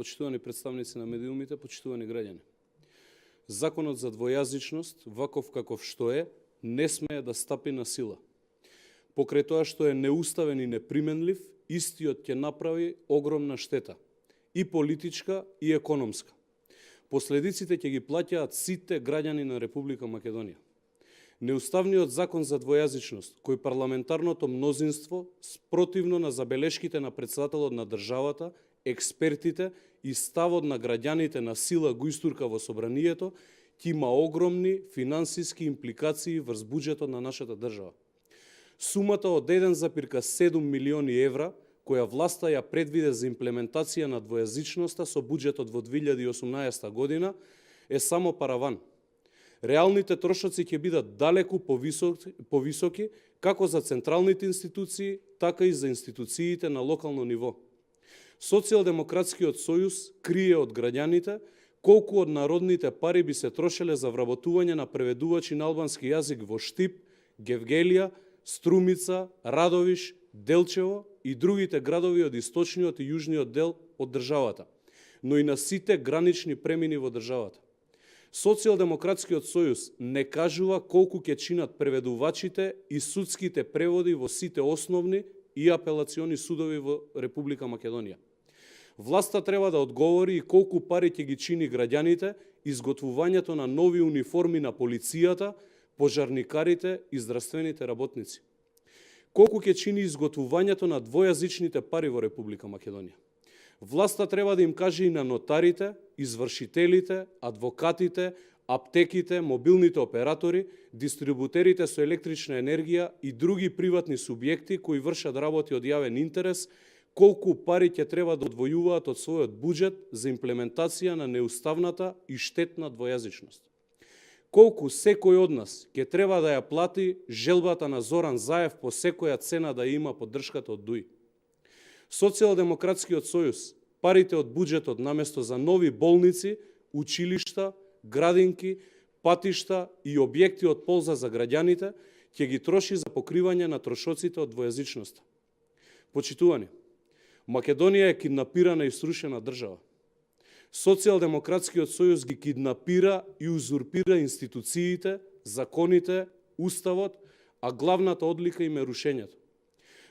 почитувани представници на медиумите, почитувани граѓани. Законот за двојазичност, ваков каков што е, не смее да стапи на сила. Покрај тоа што е неуставен и неприменлив, истиот ќе направи огромна штета, и политичка, и економска. Последиците ќе ги плаќаат сите граѓани на Република Македонија. Неуставниот закон за двојазичност, кој парламентарното мнозинство, спротивно на забелешките на председателот на државата, експертите и ставот на граѓаните на сила го истурка во собранието, ќе има огромни финансиски импликации врз буџетот на нашата држава. Сумата од 1,7 милиони евра, која власта ја предвиде за имплементација на двојазичноста со буџетот во 2018 година, е само параван. Реалните трошоци ќе бидат далеку повисоки како за централните институции, така и за институциите на локално ниво. Социјалдемократскиот сојуз крие од граѓаните колку од народните пари би се трошеле за вработување на преведувачи на албански јазик во Штип, Гевгелија, Струмица, Радовиш, Делчево и другите градови од источниот и јужниот дел од државата, но и на сите гранични премини во државата. Социјалдемократскиот сојуз не кажува колку ќе чинат преведувачите и судските преводи во сите основни и апелациони судови во Република Македонија. Власта треба да одговори и колку пари ќе ги чини граѓаните изготвувањето на нови униформи на полицијата, пожарникарите и здравствените работници. Колку ќе чини изготвувањето на двојазичните пари во Република Македонија. Власта треба да им каже и на нотарите, извршителите, адвокатите, аптеките, мобилните оператори, дистрибутерите со електрична енергија и други приватни субјекти кои вршат работи од јавен интерес, колку пари ќе треба да одвојуваат од својот буџет за имплементација на неуставната и штетна двојазичност. Колку секој од нас ќе треба да ја плати желбата на Зоран Заев по секоја цена да има поддршката од ДУИ. Социјалдемократскиот сојуз парите од буџетот наместо за нови болници, училишта, градинки, патишта и објекти од полза за граѓаните ќе ги троши за покривање на трошоците од двојазичноста. Почитувани, Македонија е киднапирана и срушена држава. Социјалдемократскиот сојуз ги киднапира и узурпира институциите, законите, уставот, а главната одлика им е рушењето.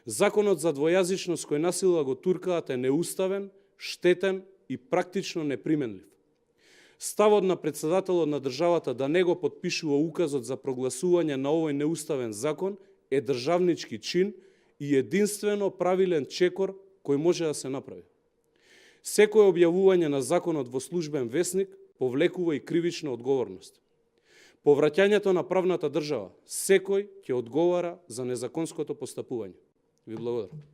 Законот за двојазичност кој насила го туркаат е неуставен, штетен и практично неприменлив. Ставот на председателот на државата да не го потпишува указот за прогласување на овој неуставен закон е државнички чин и единствено правилен чекор кој може да се направи. Секое објавување на законот во службен весник повлекува и кривична одговорност. По враќањето на правната држава, секој ќе одговара за незаконското постапување. Ви благодарам.